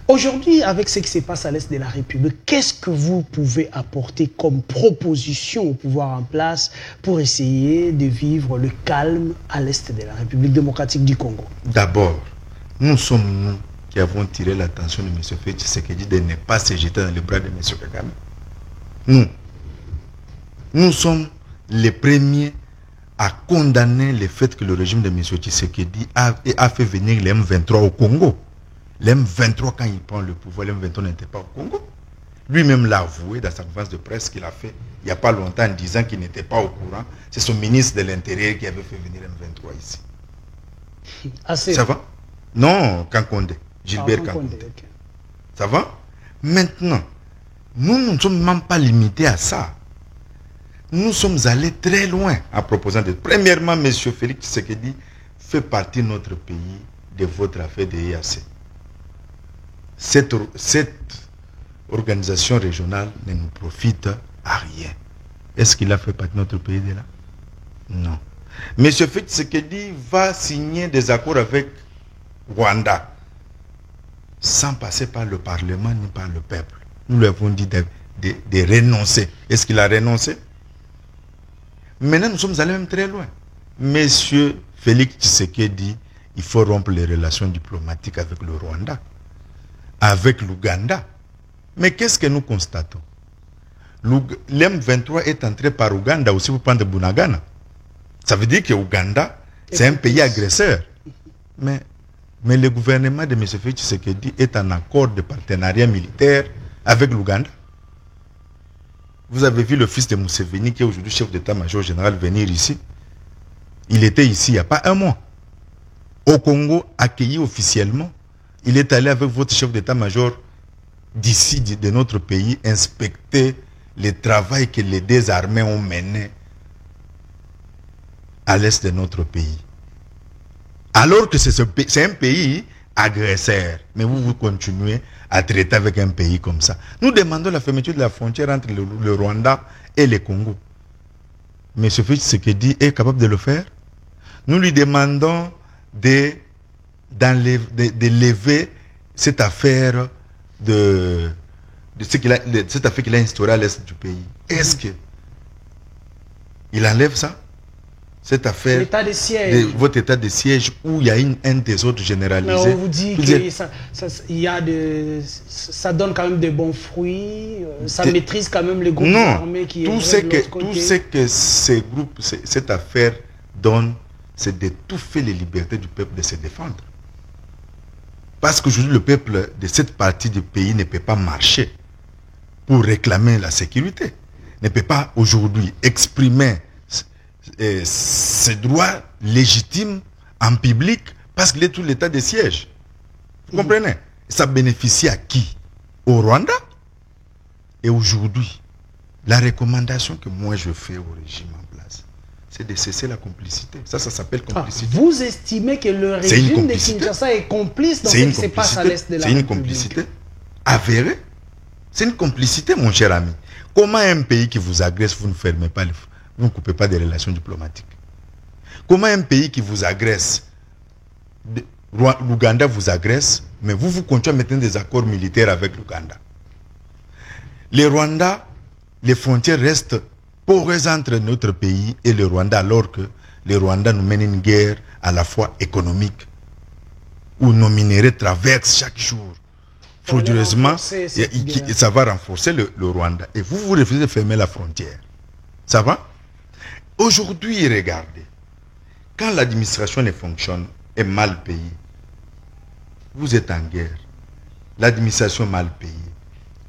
Aujourd'hui, avec ce qui se passe à l'Est de la République, qu'est-ce que vous pouvez apporter comme proposition au pouvoir en place pour essayer de vivre le calme à l'Est de la République démocratique du Congo? D'abord, nous sommes nous qui avons tiré l'attention de M. Félix Tshisekedi de ne pas se jeter dans les bras de M. Kagame. Nous sommes les premiers à condamner le fait que le régime de M. Tshisekedi a fait venir les M23 au Congo. Les M23, quand il prend le pouvoir, les M23 n'étaient pas au Congo. Lui-même l'a avoué dans sa conférence de presse qu'il a fait il n'y a pas longtemps en disant qu'il n'était pas au courant. C'est son ministre de l'Intérieur qui avait fait venir M23 ici. Assez. Ça va? Non, Kankonde. Gilbert Kankonde. Okay. Ça va? Maintenant, nous ne sommes même pas limités à ça. Nous sommes allés très loin en proposant de... Premièrement, M. Félix Tshisekedi fait partie de notre pays de votre affaire de IAC. Cette organisation régionale ne nous profite à rien. Est-ce qu'il a fait partie de notre pays de là? Non. M. Félix Tshisekedi va signer des accords avec Rwanda sans passer par le Parlement ni par le peuple. Nous lui avons dit de renoncer. Est-ce qu'il a renoncé? Maintenant, nous sommes allés même très loin. M. Félix Tshisekedi, il faut rompre les relations diplomatiques avec le Rwanda, avec l'Ouganda. Mais qu'est-ce que nous constatons? L'M23 est entré par Ouganda aussi pour prendre Bunagana. Ça veut dire que Ouganda, c'est un pays agresseur. Mais le gouvernement de M. Félix Tshisekedi est en accord de partenariat militaire avec l'Ouganda. Vous avez vu le fils de Museveni, qui est aujourd'hui chef d'état-major général, venir ici. Il était ici il n'y a pas un mois. Au Congo, accueilli officiellement. Il est allé avec votre chef d'état-major d'ici, de notre pays, inspecter le travail que les deux armées ont mené à l'est de notre pays. Alors que c'est un pays agresseur. Mais vous continuez à traiter avec un pays comme ça. Nous demandons la fermeture de la frontière entre le Rwanda et le Congo. Mais ce fait ce qu'il dit est capable de le faire. Nous lui demandons de lever cette affaire cette affaire qu'il a instaurée à l'est du pays. Est-ce que il enlève ça? Cette affaire, votre état de siège où il y a un désordre généralisé. Mais on vous dit que ça donne quand même de bons fruits, ça maîtrise quand même les groupes armés qui tout ce que ces groupes, cette affaire donne, c'est d'étouffer les libertés du peuple de se défendre. Parce qu'aujourd'hui, le peuple de cette partie du pays ne peut pas marcher pour réclamer la sécurité, ne peut pas aujourd'hui exprimer ses droits légitimes en public parce qu'il est tout l'état de siège. Vous comprenez? Ça bénéficie à qui? Au Rwanda. Et aujourd'hui, la recommandation que moi je fais au régime en place, c'est de cesser la complicité. Ça s'appelle complicité. Vous estimez que le régime de Kinshasa est complice dans ce qui se passe à l'est de la République? C'est une complicité avérée. C'est une complicité, mon cher ami. Comment un pays qui vous agresse, vous ne fermez pas les... Vous ne coupez pas des relations diplomatiques? Comment un pays qui vous agresse, l'Ouganda vous agresse, mais vous continuez à mettre des accords militaires avec l'Ouganda? Les Rwandais, les frontières restent poreuses entre notre pays et le Rwanda, alors que les Rwandais nous mènent une guerre à la fois économique, où nos minéraux traversent chaque jour. Frauduleusement, ça va renforcer le Rwanda. Et vous refusez de fermer la frontière. Ça va? Aujourd'hui, regardez, quand l'administration ne fonctionne, est mal payée, vous êtes en guerre, l'administration est mal payée,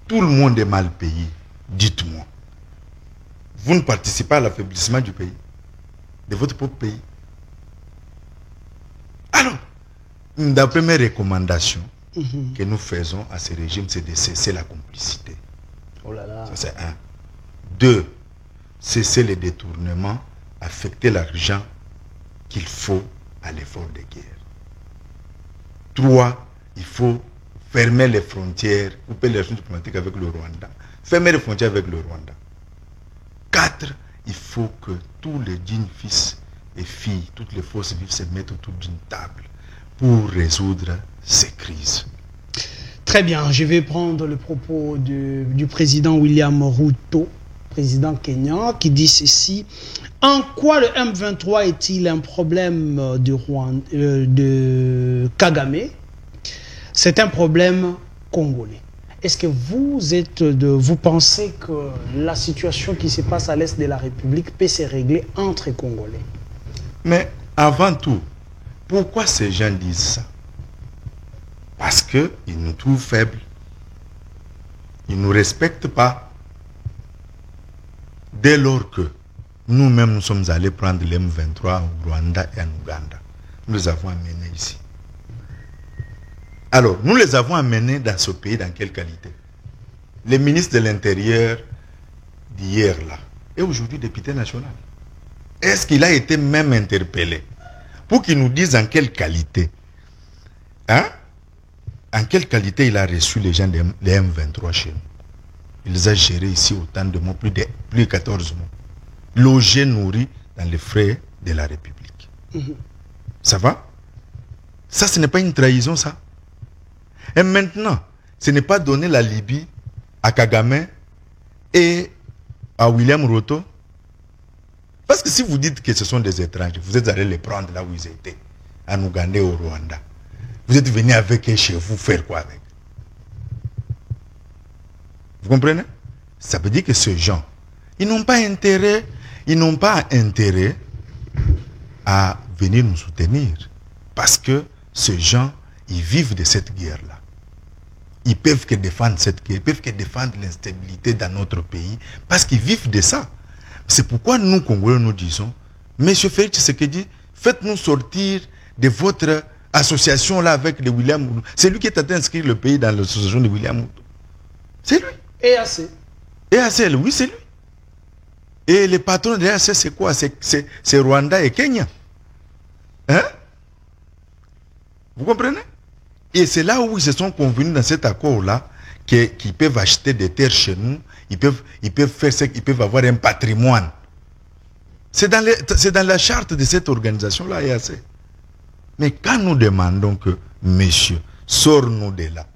tout le monde est mal payé, dites-moi, vous ne participez pas à l'affaiblissement du pays, de votre propre pays? Alors, la première recommandation que nous faisons à ce régime, c'est de cesser la complicité. Oh là là. Ça, c'est un. 2, cesser les détournements, affecter l'argent qu'il faut à l'effort de guerre. 3, il faut fermer les frontières, couper les relations diplomatiques avec le Rwanda, fermer les frontières avec le Rwanda. 4, il faut que tous les dignes fils et filles, toutes les forces vives se mettent autour d'une table pour résoudre ces crises. Très bien, je vais prendre le propos du président William Ruto, président kenyan, qui dit ceci: en quoi le M23 est-il un problème de Kagame? C'est un problème congolais. Est-ce que vous pensez que la situation qui se passe à l'est de la République peut se régler entre Congolais? Mais avant tout, pourquoi ces gens disent ça? Parce qu'ils nous trouvent faibles. Ils ne nous respectent pas. Dès lors que nous-mêmes nous sommes allés prendre les M23 au Rwanda et en Ouganda, nous les avons amenés ici. Alors, nous les avons amenés dans ce pays dans quelle qualité? Le ministre de l'Intérieur d'hier là est aujourd'hui député national. Est-ce qu'il a été même interpellé pour qu'il nous dise en quelle qualité, hein? En quelle qualité il a reçu les gens des M23 chez nous? Il les a gérés ici autant de mois, plus de 14 mois. Logés, nourris dans les frais de la République. Ça va? Ça, ce n'est pas une trahison, ça. Et maintenant, ce n'est pas donner la Libye à Kagame et à William Ruto. Parce que si vous dites que ce sont des étrangers, vous êtes allés les prendre là où ils étaient, en Ouganda et au Rwanda. Vous êtes venus avec eux chez vous, faire quoi avec? Vous comprenez? Ça veut dire que ces gens, ils n'ont pas intérêt à venir nous soutenir. Parce que ces gens, ils vivent de cette guerre-là. Ils peuvent que défendre cette guerre, ils peuvent que défendre l'instabilité dans notre pays, parce qu'ils vivent de ça. C'est pourquoi nous, Congolais, nous disons, Monsieur Félix Tshisekedi, faites-nous sortir de votre association-là avec le William Ruto. C'est lui qui est en train d'inscrire le pays dans l'association de William Ruto. C'est lui. EAC. EAC, oui, c'est lui. Et les patrons de l'EAC, c'est quoi? C'est Rwanda et Kenya. Hein? Vous comprenez? Et c'est là où ils se sont convenus dans cet accord-là qu'ils peuvent acheter des terres chez nous, ils peuvent avoir un patrimoine. C'est dans la charte de cette organisation-là, EAC. Mais quand nous demandons que, messieurs, sors-nous de là,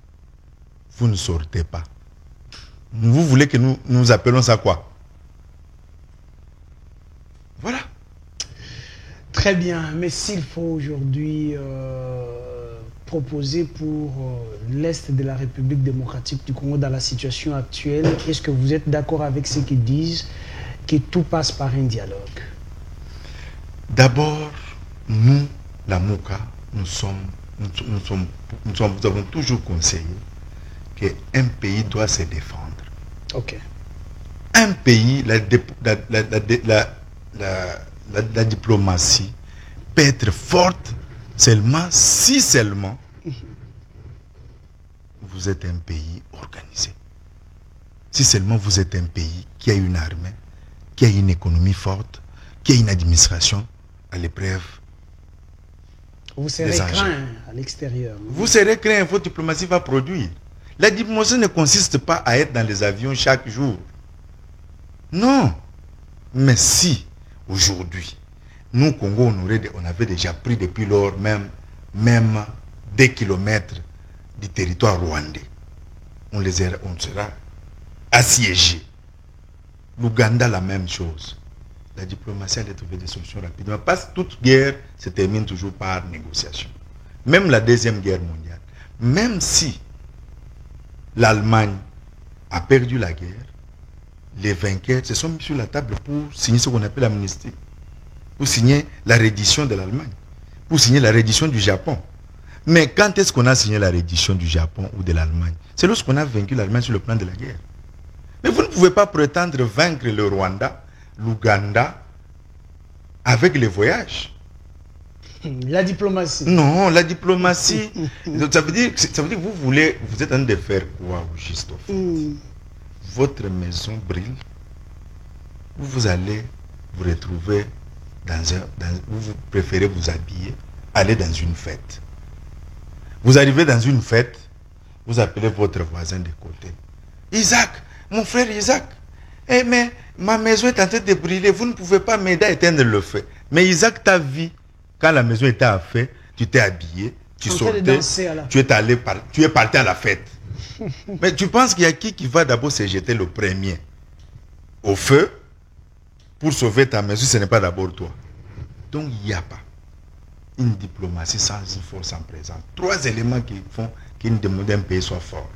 vous ne sortez pas. Vous voulez que nous appelons ça quoi? Voilà. Très bien, mais s'il faut aujourd'hui proposer pour l'Est de la République démocratique du Congo dans la situation actuelle, est-ce que vous êtes d'accord avec ceux qui disent que tout passe par un dialogue? D'abord, nous, la MOCA, nous avons toujours conseillé qu'un pays doit se défendre. Ok. Un pays, la diplomatie peut être forte seulement si seulement vous êtes un pays organisé. Si seulement vous êtes un pays qui a une armée, qui a une économie forte, qui a une administration à l'épreuve. Vous serez craint à l'extérieur. Vous serez craint, votre diplomatie va produire. La diplomatie ne consiste pas à être dans les avions chaque jour. Non. Mais si, aujourd'hui, nous, Congo, on avait déjà pris depuis lors même des kilomètres du territoire rwandais, on sera assiégés. L'Ouganda, la même chose. La diplomatie allait trouver des solutions rapidement. Parce que toute guerre se termine toujours par négociation. Même la Deuxième Guerre mondiale. Même si l'Allemagne a perdu la guerre, les vainqueurs se sont mis sur la table pour signer ce qu'on appelle l'amnistie. Pour signer la reddition de l'Allemagne. Pour signer la reddition du Japon. Mais quand est-ce qu'on a signé la reddition du Japon ou de l'Allemagne? C'est lorsqu'on a vaincu l'Allemagne sur le plan de la guerre. Mais vous ne pouvez pas prétendre vaincre le Rwanda, l'Ouganda, avec les voyages. La diplomatie. Non, la diplomatie. ça veut dire que vous êtes en train de faire quoi, juste au fait? Votre maison brille. Vous allez vous retrouver vous préférez vous habiller, aller dans une fête. Vous arrivez dans une fête, vous appelez votre voisin de côté. Isaac, mon frère Isaac, mais ma maison est en train de brûler, vous ne pouvez pas m'aider à éteindre le feu. Mais Isaac t'a vu, quand la maison était à feu, tu t'es habillé, tu sortais, tu es parti à la fête. Mais tu penses qu'il y a qui va d'abord se jeter le premier au feu pour sauver ta maison? Ce n'est pas d'abord toi. Donc il n'y a pas une diplomatie sans une force en présence. 3 éléments qui font qu'un pays soit fort: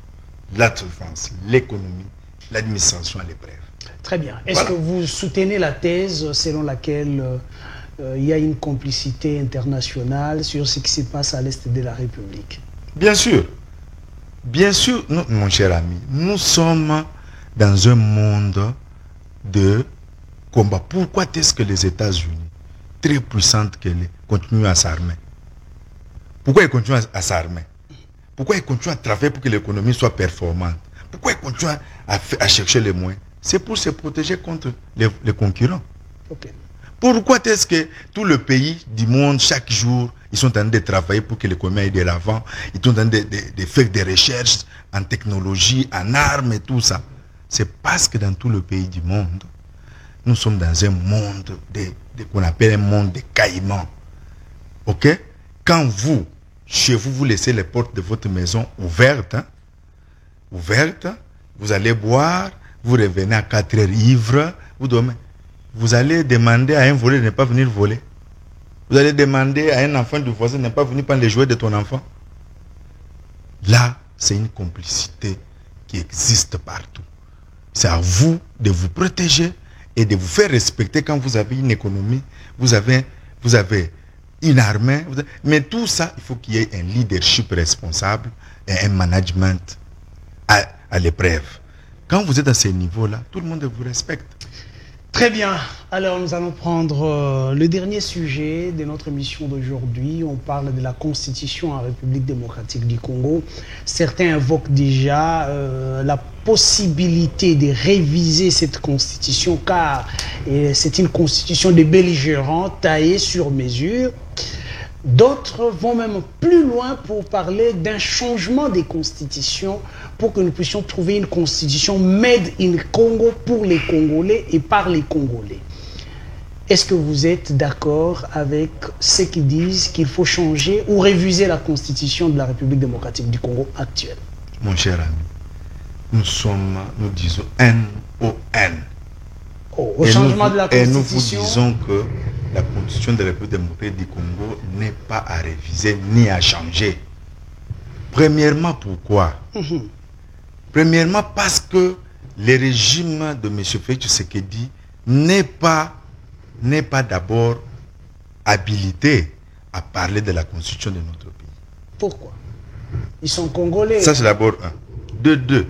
la défense, l'économie, l'administration à l'épreuve. Très bien. Est-ce que vous soutenez la thèse selon laquelle il y a une complicité internationale sur ce qui se passe à l'Est de la République? Bien sûr. Bien sûr, mon cher ami, nous sommes dans un monde de combat. Pourquoi est-ce que les États-Unis, très puissantes qu'elles continuent à s'armer? Pourquoi ils continuent à s'armer? Pourquoi ils continuent à travailler pour que l'économie soit performante? Pourquoi ils continuent à chercher les moyens? C'est pour se protéger contre les concurrents. Okay. Pourquoi est-ce que tous les pays du monde, chaque jour, ils sont en train de travailler pour que l'économie aille de l'avant? Ils sont en train de faire des recherches en technologie, en armes et tout ça. C'est parce que dans tous les pays du monde, nous sommes dans un monde qu'on appelle un monde de caïmans. Ok? Quand vous, chez vous, vous laissez les portes de votre maison ouvertes, vous allez boire, vous revenez à 4 heures ivre, vous dormez. Vous allez demander à un voleur de ne pas venir voler. Vous allez demander à un enfant du voisin de ne pas venir prendre les jouets de ton enfant. Là, c'est une complicité qui existe partout. C'est à vous de vous protéger et de vous faire respecter quand vous avez une économie, vous avez une armée. Mais tout ça, il faut qu'il y ait un leadership responsable et un management à l'épreuve. Quand vous êtes à ces niveaux-là, tout le monde vous respecte. Très bien. Alors, nous allons prendre le dernier sujet de notre émission d'aujourd'hui. On parle de la Constitution en République démocratique du Congo. Certains invoquent déjà la possibilité de réviser cette Constitution, car c'est une Constitution des belligérants taillée sur mesure. D'autres vont même plus loin pour parler d'un changement des constitutions pour que nous puissions trouver une constitution made in Congo pour les Congolais et par les Congolais. Est-ce que vous êtes d'accord avec ceux qui disent qu'il faut changer ou réviser la constitution de la République démocratique du Congo actuelle? Mon cher ami, nous disons N-O-N. Au changement de la constitution. Et nous vous disons que la constitution de la République démocratique du Congo n'est pas à réviser ni à changer. Premièrement, pourquoi? Premièrement, parce que le régime de M. Félix Tshisekedi n'est pas d'abord habilité à parler de la constitution de notre pays. Pourquoi? Ils sont congolais. Ça, c'est d'abord un. De deux,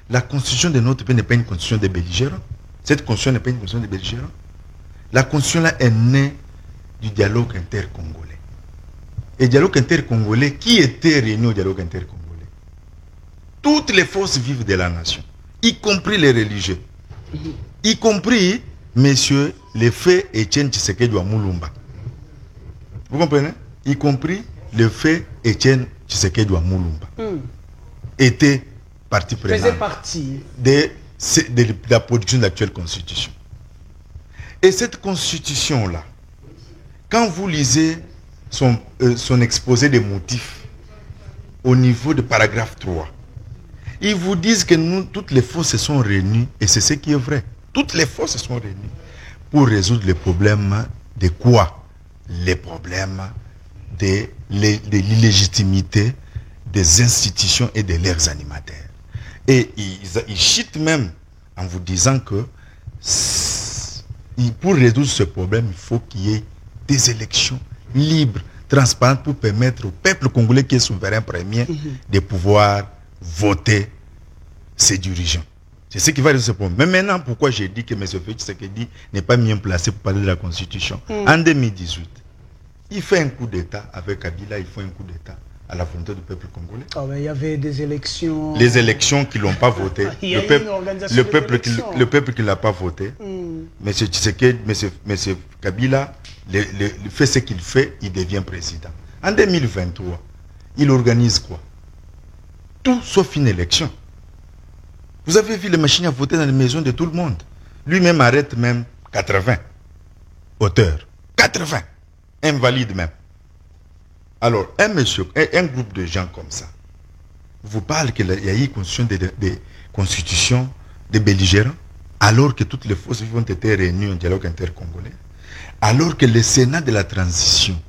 la constitution de notre pays n'est pas une constitution des belligérants. Cette constitution n'est pas une constitution des belligérants. La constitution là est née du dialogue intercongolais. Et le dialogue intercongolais, qui était réuni au dialogue intercongolais? Toutes les forces vives de la nation, y compris les religieux, y compris, messieurs, le fait Étienne Tshisekedi wa Mulumba. Vous comprenez? Y compris le fait Étienne Tshisekedi wa Mulumba. Était partie prenante. Faisait partie de la production de l'actuelle constitution. Et cette constitution-là, quand vous lisez son exposé des motifs au niveau de paragraphe 3, ils vous disent que toutes les forces se sont réunies, et c'est ce qui est vrai. Toutes les forces se sont réunies pour résoudre les problèmes de quoi? Les problèmes de l'illégitimité des institutions et de leurs animateurs. Et ils chitent même en vous disant que pour résoudre ce problème, il faut qu'il y ait des élections libres, transparentes, pour permettre au peuple congolais qui est souverain premier de pouvoir voter ses dirigeants. C'est ce qui va résoudre ce problème. Mais maintenant, pourquoi j'ai dit que M. Félix Tshisekedi n'est pas bien placé pour parler de la Constitution? En 2018, il fait un coup d'État avec Kabila, il fait un coup d'État à la volonté du peuple congolais. Il y avait des élections. Les élections qui ne l'ont pas voté. Le peuple qui ne l'a pas voté. M. Tshisekedi, M. Kabila, fait ce qu'il fait, il devient président. En 2023, il organise quoi? Tout sauf une élection. Vous avez vu les machines à voter dans les maisons de tout le monde. Lui-même arrête même 80 auteurs. 80. Invalide même. Alors, un groupe de gens comme ça vous parle qu'il y a eu des constitutions de belligérants, alors que toutes les forces ont été réunies au dialogue intercongolais, alors que le Sénat de la transition,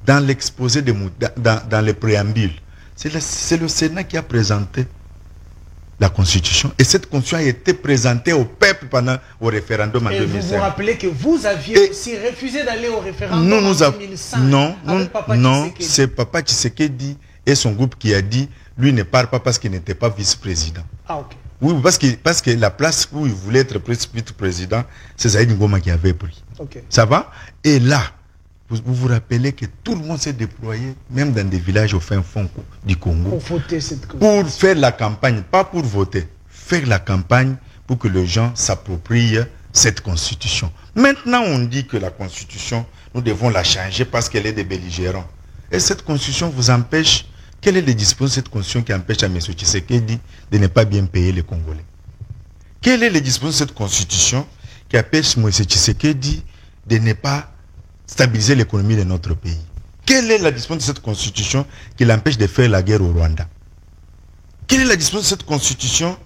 dans l'exposé, dans le préambule, c'est le Sénat qui a présenté la Constitution. Et cette Constitution a été présentée au peuple au référendum en 2005. Vous vous rappelez que vous aviez aussi refusé d'aller au référendum en 2005. Non, c'est Papa Tshisekedi et son groupe qui a dit lui ne part pas parce qu'il n'était pas vice-président. Ah, ok. Oui, parce que la place où il voulait être vice-président, c'est Saïd Ngoma qui avait pris. Okay. Ça va? Et là, vous vous rappelez que tout le monde s'est déployé, même dans des villages au fin fond du Congo, pour voter cette pour faire la campagne, pas pour voter, faire la campagne pour que les gens s'approprient cette constitution. Maintenant, on dit que la constitution, nous devons la changer parce qu'elle est des belligérants. Et cette constitution vous empêche. Quelle est les dispositions de cette constitution qui empêche à M. Tshisekedi de ne pas bien payer les Congolais? Quelle est les dispositions de cette constitution qui empêche M. Tshisekedi de ne pas stabiliser l'économie de notre pays? Quelle est la disposition de cette constitution qui l'empêche de faire la guerre au Rwanda? Quelle est la disposition de cette constitution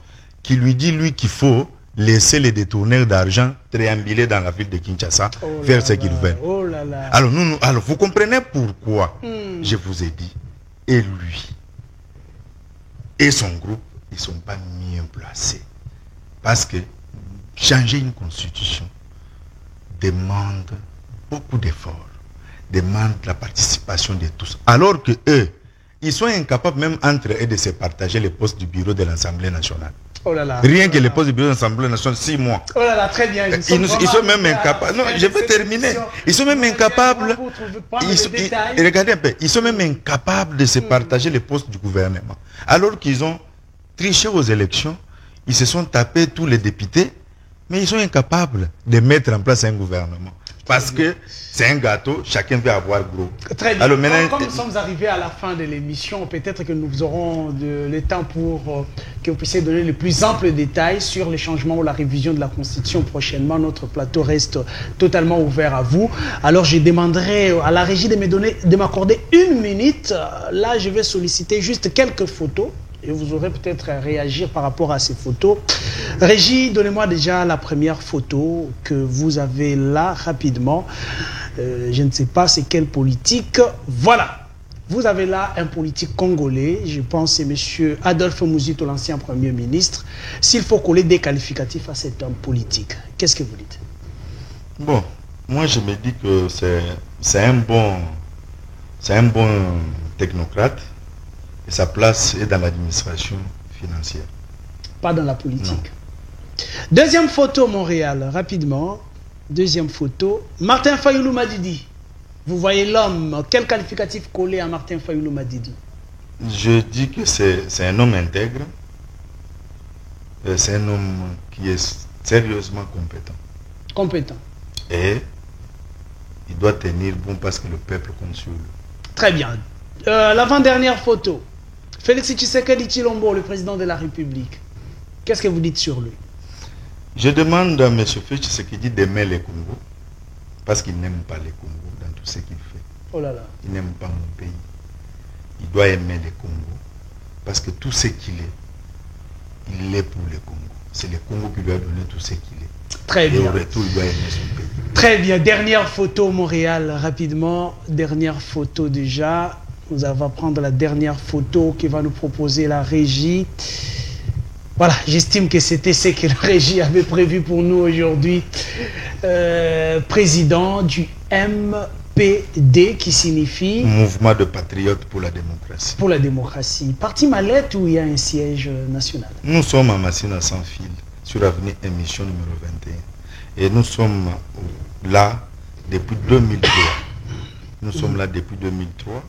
qui lui dit, lui, qu'il faut laisser les détourneurs d'argent triambuler dans la ville de Kinshasa, faire ce qu'ils veulent? Alors, vous comprenez pourquoi je vous ai dit, et lui et son groupe, ils ne sont pas mieux placés. Parce que changer une constitution demande beaucoup d'efforts, demande la participation de tous. Alors que eux, ils sont incapables même entre eux de se partager les postes du bureau de l'Assemblée nationale. Rien que les postes du bureau de l'Assemblée nationale, 6 mois. Très bien. Ils sont même incapables. Non, je vais terminer. Ils sont même incapables. Regardez un peu. Ils sont même incapables de se partager les postes du gouvernement. Alors qu'ils ont triché aux élections, ils se sont tapés tous les députés, mais ils sont incapables de mettre en place un gouvernement. Parce que c'est un gâteau, chacun veut avoir gros. Très bien. Alors, maintenant, comme nous sommes arrivés à la fin de l'émission, peut-être que nous aurons le temps pour que vous puissiez donner les plus amples détails sur les changements ou la révision de la Constitution prochainement. Notre plateau reste totalement ouvert à vous. Alors, je demanderai à la régie de m'accorder 1 minute. Là, je vais solliciter juste quelques photos. Et vous aurez peut-être à réagir par rapport à ces photos. Régie, donnez-moi déjà la première photo que vous avez là, rapidement. Je ne sais pas c'est quel politique. Voilà. Vous avez là un politique congolais. Je pense que c'est M. Adolphe Muzito, l'ancien Premier ministre. S'il faut coller des qualificatifs à cet homme politique, qu'est-ce que vous dites? Bon, moi je me dis que c'est un bon technocrate. Et sa place est dans l'administration financière. Pas dans la politique. Non. Deuxième photo, Montréal, rapidement. Deuxième photo. Martin Fayulu Madidi. Vous voyez l'homme. Quel qualificatif coller à Martin Fayulu Madidi? Je dis que c'est un homme intègre. C'est un homme qui est sérieusement compétent. Compétent. Et il doit tenir bon parce que le peuple compte sur lui. Très bien. L'avant-dernière photo. Félix Tshisekedi Tshilombo, le président de la République. Qu'est-ce que vous dites sur lui? Je demande à M. Félix Tshisekedi d'aimer les Congo, parce qu'il n'aime pas les Congo dans tout ce qu'il fait. Oh là là. Il n'aime pas mon pays. Il doit aimer les Congo, parce que tout ce qu'il est, il est pour les Congo. C'est le Congo qui lui a donné tout ce qu'il est. Très bien. Et au retour, il doit aimer son pays. Très bien. Dernière photo, Montréal, rapidement. Dernière photo déjà. Nous allons prendre la dernière photo qui va nous proposer la régie. Voilà, j'estime que c'était ce que la régie avait prévu pour nous aujourd'hui. Président du MPD, qui signifie... Mouvement de patriotes pour la démocratie. Pour la démocratie. Parti Mallette où il y a un siège national? Nous sommes à Massina sans fil, sur l'avenue émission numéro 21. Et nous sommes là depuis 2003. Nous sommes là depuis 2003.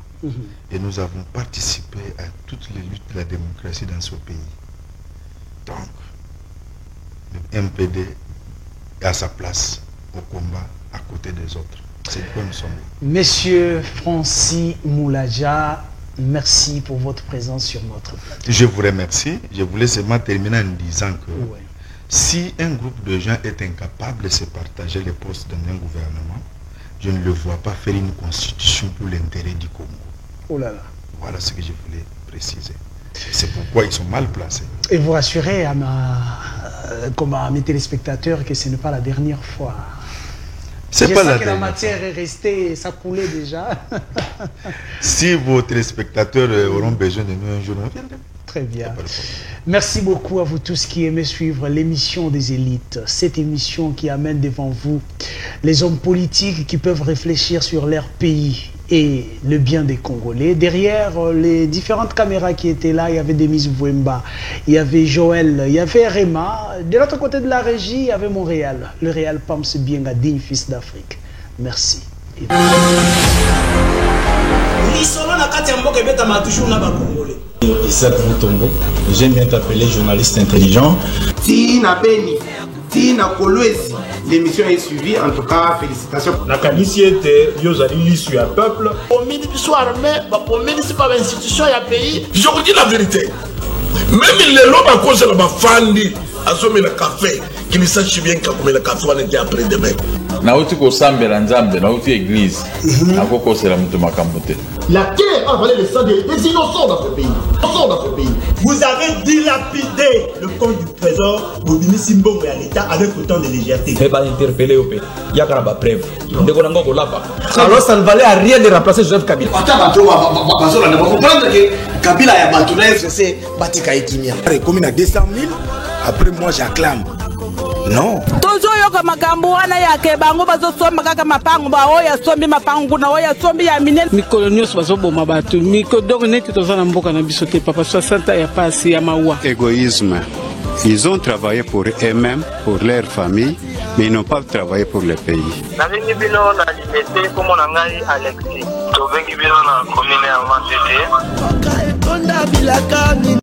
Et nous avons participé à toutes les luttes de la démocratie dans ce pays. Donc, le MPD est à sa place au combat à côté des autres. C'est quoi nous sommes là. Monsieur Francis Moulaja, merci pour votre présence sur notre plateau. Je vous remercie. Je voulais seulement terminer en disant que si un groupe de gens est incapable de se partager les postes dans un gouvernement, je ne le vois pas faire une constitution pour l'intérêt du Congo. Oh là là. Voilà ce que je voulais préciser. C'est pourquoi ils sont mal placés. Et vous rassurez à mes téléspectateurs que ce n'est pas la dernière fois. C'est pas la dernière fois. La matière est restée, ça coulait déjà. Si vos téléspectateurs auront besoin de nous un jour, on viendra. Très bien. Merci beaucoup à vous tous qui aimez suivre l'émission des élites. Cette émission qui amène devant vous les hommes politiques qui peuvent réfléchir sur leur pays et le bien des Congolais. Derrière les différentes caméras qui étaient là, il y avait Demise Vouemba, il y avait Joël, il y avait Réma. De l'autre côté de la régie, il y avait Montréal. Le Réal Pams Bienga, digne fils d'Afrique. Merci. Isaac Moutombo, j'aime bien t'appeler journaliste intelligent. Tina Beni, Tina Kolwezi, l'émission est suivie, en tout cas, félicitations. Nakanisi était, Yozali l'issue à peuple. Au ministre soit armé, au ministre pas l'institution, il y a pays. Je vous dis la vérité. Même les lobes à cause de la fandi, à sommer le café, qui ne sache bien qu'à le café, on était après demain. Nauti ko sambe la nzambe, nauti église, akoko c'est la mutuma kambote. La guerre a volé le sang des innocents dans ce pays. Vous avez dilapidé le compte du trésor pour Bini Simbo et à l'État avec autant de légèreté. Mais pas interpellé au pays. Il y a quand même preuve. Alors ça ne valait à rien de remplacer Joseph Kabila. Il faut comprendre que Kabila a battu c'est Batika et Kimia. Comme il a 200 000, après moi j'acclame. Non. Tozoyoka makambo wana yake bango bazosomba kaka mapango ba oya sombi mapango na oya sombi ya minene mikolo nyonso bazoboma bato miko donc neti tozana mboka na biso te papa 60 ya pasi ya mawa. Égoïsme. Ils ont travaillé pour eux-mêmes, pour leur famille, mais ils n'ont pas travaillé pour le pays. Navengi bino na limete comme on ngai Alexis. Tovengi bino na commune ya Matete.